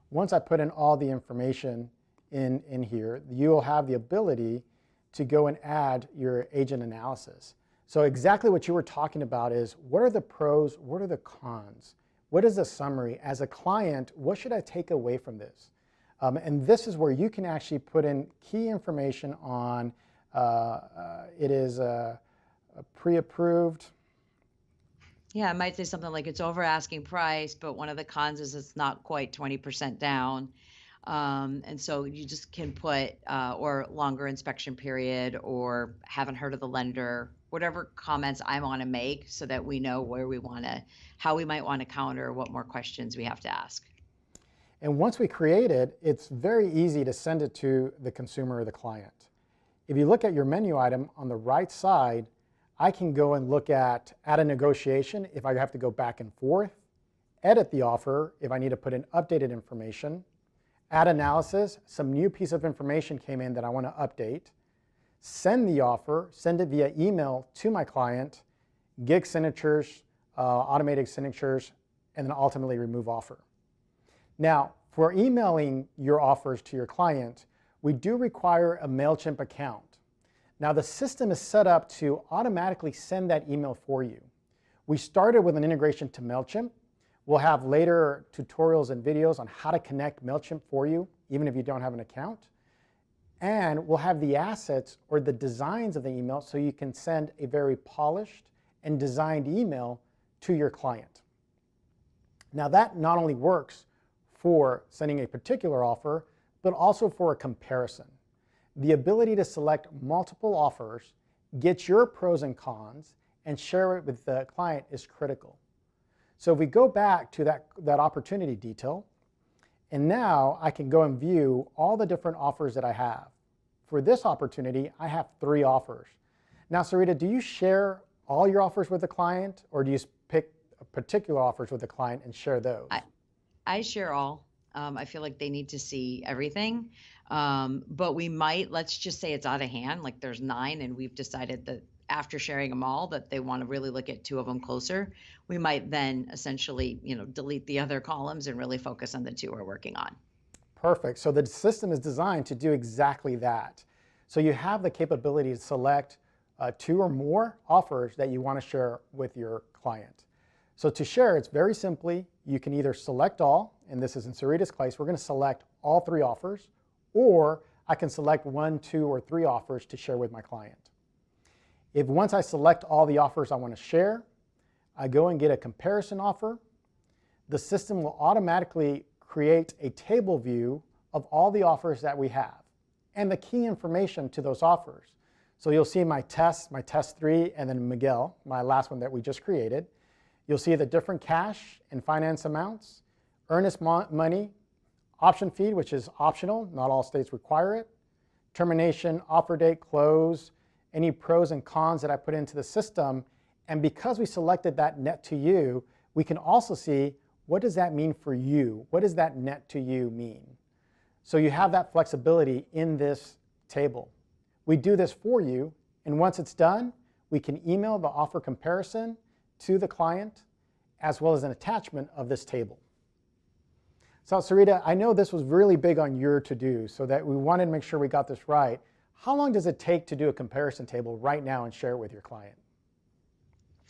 Once I put in all the information in here, you will have the ability to go and add your agent analysis. So exactly what you were talking about is, what are the pros, what are the cons? What is the summary? As a client, what should I take away from this? And this is where you can actually put in key information on, it is pre-approved. Yeah, I might say something like it's over asking price, but one of the cons is it's not quite 20% down. And so you just can put, or longer inspection period, or haven't heard of the lender, whatever comments I want to make so that we know where we want to, how we might want to counter, what more questions we have to ask. And once we create it, it's very easy to send it to the consumer or the client. If you look at your menu item on the right side, I can go and look at add a negotiation if I have to go back and forth, edit the offer if I need to put in updated information, add analysis, some new piece of information came in that I want to update, send the offer, send it via email to my client, gig signatures, automated signatures, and then ultimately remove offer. Now, for emailing your offers to your client, we do require a MailChimp account. Now, the system is set up to automatically send that email for you. We started with an integration to MailChimp. We'll have later tutorials and videos on how to connect MailChimp for you, even if you don't have an account. And we'll have the assets or the designs of the email so you can send a very polished and designed email to your client. Now, that not only works for sending a particular offer, but also for a comparison. The ability to select multiple offers, get your pros and cons, and share it with the client is critical. So if we go back to that opportunity detail, and now I can go and view all the different offers that I have. For this opportunity, I have 3 offers. Now, Sarita, do you share all your offers with the client, or do you pick particular offers with the client and share those? I share all. I feel like they need to see everything. But we might, let's just say it's out of hand, like there's 9 and we've decided that after sharing them all that they want to really look at 2 of them closer. We might then essentially, delete the other columns and really focus on the 2 we're working on. Perfect. So the system is designed to do exactly that. So you have the capability to select 2 or more offers that you want to share with your client. So to share, it's very simply, you can either select all, and this is in Sarita's case, we're going to select all 3 offers, or I can select 1, 2, or 3 offers to share with my client. If once I select all the offers I want to share, I go and get a comparison offer, the system will automatically create a table view of all the offers that we have. and the key information to those offers. So you'll see my test 3, and then Miguel, my last one that we just created. You'll see the different cash and finance amounts, earnest money, option fee, which is optional, not all states require it, termination, offer date, close, any pros and cons that I put into the system. And because we selected that net to you, we can also see, what does that mean for you? What does that net to you mean? So you have that flexibility in this table. We do this for you, and once it's done, we can email the offer comparison to the client, as well as an attachment of this table. So Sarita, I know this was really big on your to-do, so that we wanted to make sure we got this right. How long does it take to do a comparison table right now and share it with your client?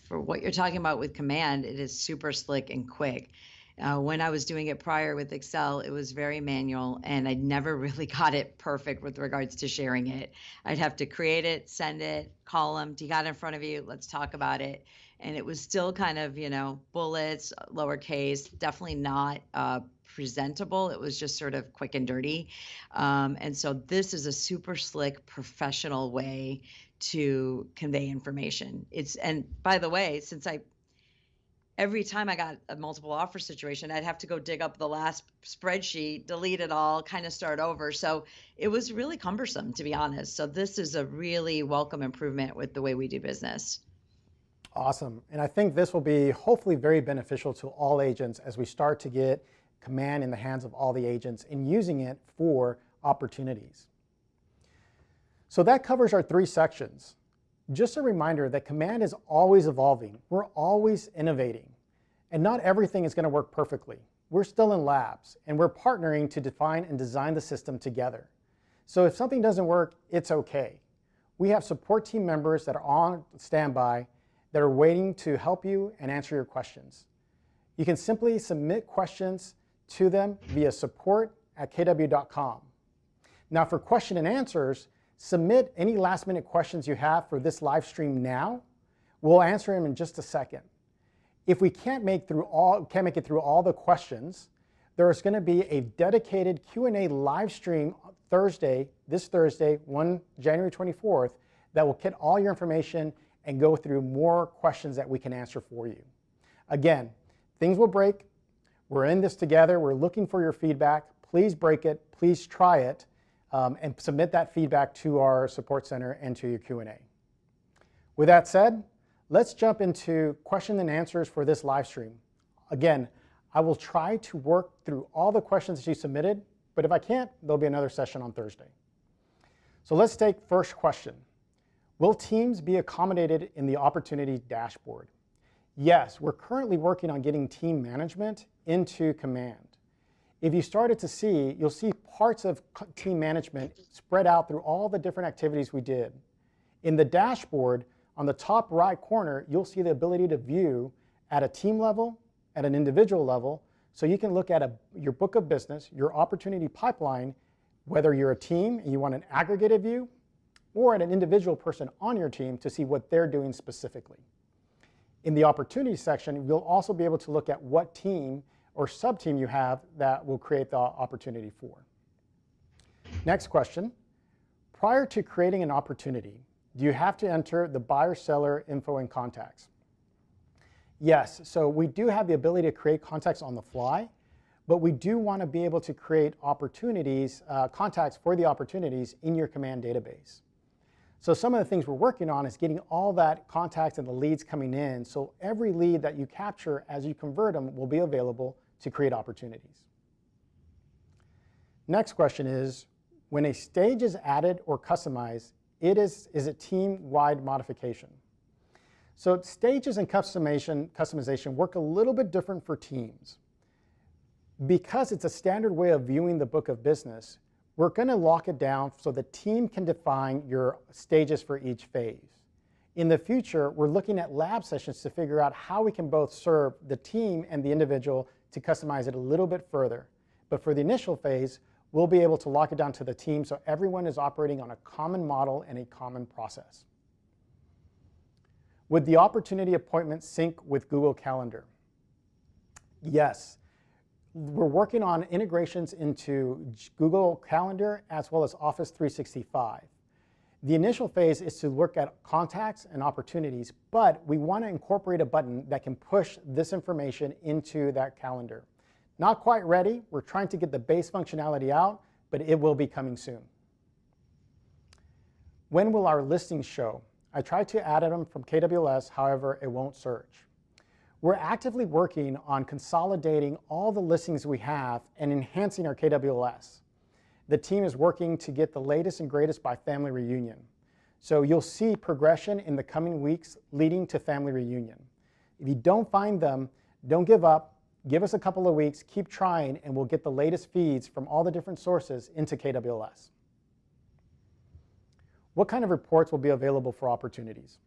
For what you're talking about with Command, it is super slick and quick. When I was doing it prior with Excel, it was very manual, and I never really got it perfect with regards to sharing it. I'd have to create it, send it, call them, do you got it in front of you? Let's talk about it. And it was still kind of, bullets, lowercase, definitely not presentable. It was just sort of quick and dirty. And so this is a super slick, professional way to convey information. And by the way, every time I got a multiple offer situation, I'd have to go dig up the last spreadsheet, delete it all, kind of start over. So it was really cumbersome, to be honest. So this is a really welcome improvement with the way we do business. Awesome. And I think this will be hopefully very beneficial to all agents as we start to get Command in the hands of all the agents and using it for opportunities. So that covers our 3 sections. Just a reminder that Command is always evolving. We're always innovating, and not everything is going to work perfectly. We're still in labs, and we're partnering to define and design the system together. So if something doesn't work, it's okay. We have support team members that are on standby that are waiting to help you and answer your questions. You can simply submit questions to them via support@kw.com. Now for question and answers, submit any last-minute questions you have for this live stream now. We'll answer them in just a second. If we can't make it through all the questions, there's going to be a dedicated Q&A live stream this Thursday, January 24th, that will get all your information and go through more questions that we can answer for you. Again, things will break. We're in this together. We're looking for your feedback. Please break it. Please try it. And submit that feedback to our support center and to your Q&A. With that said, let's jump into question and answers for this live stream. Again, I will try to work through all the questions that you submitted, but if I can't, there'll be another session on Thursday. So let's take first question. Will teams be accommodated in the opportunity dashboard? Yes, we're currently working on getting team management into Command. If you started to see, you'll see parts of team management spread out through all the different activities we did. In the dashboard, on the top right corner, you'll see the ability to view at a team level, at an individual level, so you can look at your book of business, your opportunity pipeline, whether you're a team and you want an aggregated view, or at an individual person on your team to see what they're doing specifically. In the opportunity section, you'll also be able to look at what team or sub-team you have that will create the opportunity for. Next question. Prior to creating an opportunity, do you have to enter the buyer-seller info and contacts? Yes, so we do have the ability to create contacts on the fly, but we do want to be able to create opportunities, contacts for the opportunities in your Command database. So some of the things we're working on is getting all that contacts and the leads coming in, so every lead that you capture as you convert them will be available to create opportunities. Next question is, when a stage is added or customized, is it team-wide modification? So stages and customization work a little bit different for teams. Because it's a standard way of viewing the book of business, we're going to lock it down so the team can define your stages for each phase. In the future, we're looking at lab sessions to figure out how we can both serve the team and the individual to customize it a little bit further. But for the initial phase, we'll be able to lock it down to the team so everyone is operating on a common model and a common process. Would the opportunity appointment sync with Google Calendar? Yes. we're working on integrations into Google Calendar as well as Office 365. The initial phase is to look at contacts and opportunities, but we want to incorporate a button that can push this information into that calendar. Not quite ready. We're trying to get the base functionality out, but it will be coming soon. When will our listings show? I tried to add them from KWS, however, it won't search. We're actively working on consolidating all the listings we have and enhancing our KWS. The team is working to get the latest and greatest by Family Reunion. So you'll see progression in the coming weeks leading to Family Reunion. If you don't find them, don't give up. Give us a couple of weeks, keep trying, and we'll get the latest feeds from all the different sources into KWS. What kind of reports will be available for opportunities?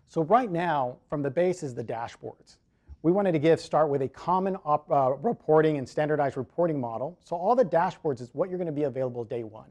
So right now, from the base is the dashboards. We wanted to start with a common reporting and standardized reporting model. So all the dashboards is what you're going to be available day one.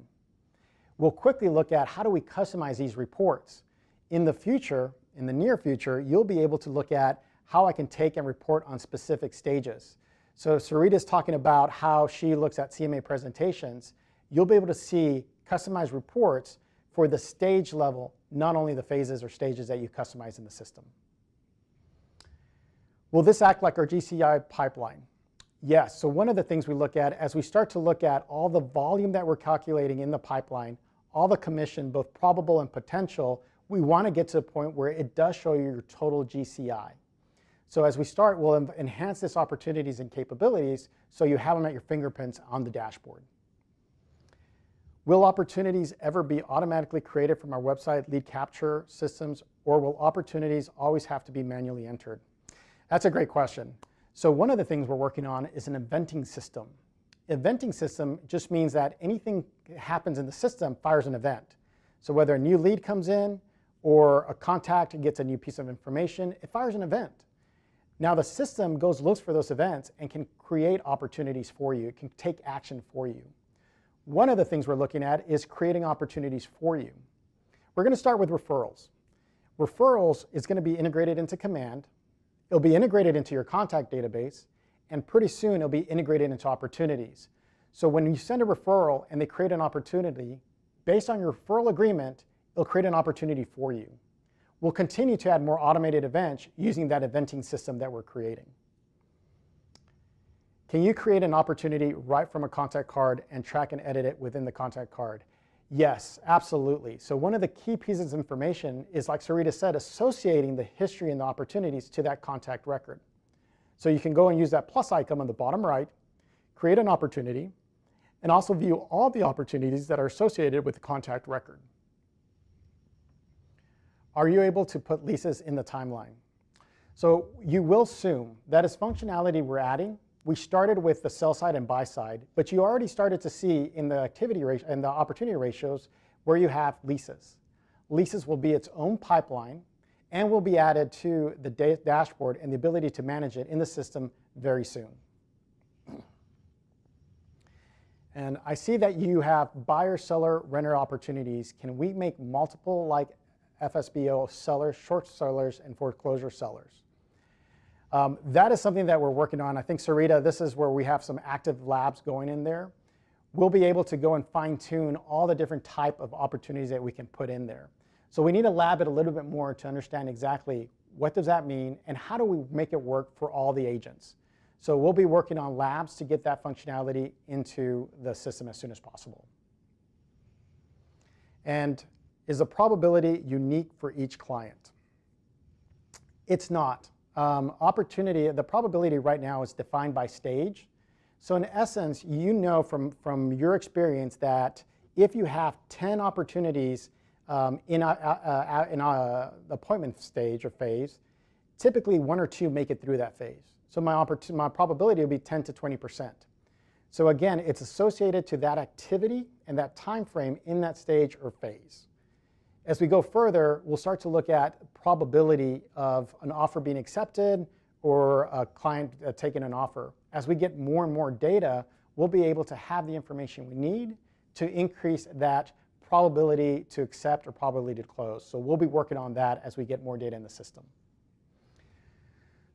We'll quickly look at how do we customize these reports. In the future, in the near future, you'll be able to look at how I can take and report on specific stages. So Sarita's talking about how she looks at CMA presentations. You'll be able to see customized reports for the stage level, not only the phases or stages that you customize in the system. Will this act like our GCI pipeline? Yes, so one of the things we look at as we start to look at all the volume that we're calculating in the pipeline, all the commission, both probable and potential, we want to get to a point where it does show you your total GCI. So as we start, we'll enhance this opportunities and capabilities so you have them at your fingerprints on the dashboard. Will opportunities ever be automatically created from our website lead capture systems, or will opportunities always have to be manually entered? That's a great question. So one of the things we're working on is an eventing system. Eventing system just means that anything that happens in the system fires an event. So whether a new lead comes in or a contact gets a new piece of information, it fires an event. Now the system looks for those events and can create opportunities for you. It can take action for you. One of the things we're looking at is creating opportunities for you. We're going to start with referrals. Referrals is going to be integrated into Command. It'll be integrated into your contact database, and pretty soon it'll be integrated into opportunities. So when you send a referral and they create an opportunity, based on your referral agreement, it'll create an opportunity for you. We'll continue to add more automated events using that eventing system that we're creating. Can you create an opportunity right from a contact card and track and edit it within the contact card? Yes, absolutely. So one of the key pieces of information is, like Sarita said, associating the history and the opportunities to that contact record. So you can go and use that plus icon on the bottom right, create an opportunity, and also view all the opportunities that are associated with the contact record. Are you able to put leases in the timeline? So you will soon. That is functionality we're adding. We started with the sell side and buy side, but you already started to see in the activity ratio and the opportunity ratios where you have leases. Leases will be its own pipeline and will be added to the dashboard and the ability to manage it in the system very soon. And I see that you have buyer, seller, renter opportunities. Can we make multiple like FSBO sellers, short sellers, and foreclosure sellers? That is something that we're working on. I think, Sarita, this is where we have some active labs going in there. We'll be able to go and fine tune all the different type of opportunities that we can put in there. So we need to lab it a little bit more to understand exactly what does that mean and how do we make it work for all the agents. So we'll be working on labs to get that functionality into the system as soon as possible. And is the probability unique for each client? It's not. The probability right now is defined by stage. So in essence, you know from your experience that if you have 10 opportunities in a appointment stage or phase, typically 1 or 2 make it through that phase. So my probability will be 10 to 20%. So again, it's associated to that activity and that time frame in that stage or phase. As we go further, we'll start to look at probability of an offer being accepted or a client taking an offer. As we get more and more data, we'll be able to have the information we need to increase that probability to accept or probability to close. So we'll be working on that as we get more data in the system.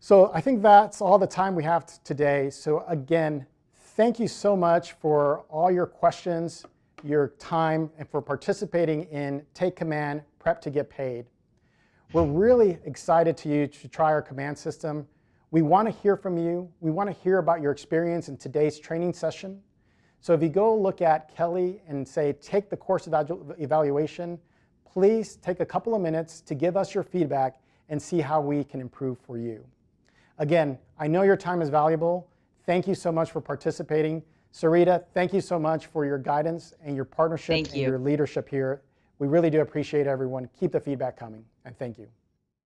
So I think that's all the time we have today. So again, thank you so much for all your questions, your time, and for participating in Take Command, Prep to Get Paid. We're really excited to try our command system. We want to hear from you. We want to hear about your experience in today's training session. So if you go look at Kelly and say, take the course evaluation, please take a couple of minutes to give us your feedback and see how we can improve for you. Again, I know your time is valuable. Thank you so much for participating. Sarita, thank you so much for your guidance and your partnership and your leadership here. We really do appreciate everyone. Keep the feedback coming, and thank you.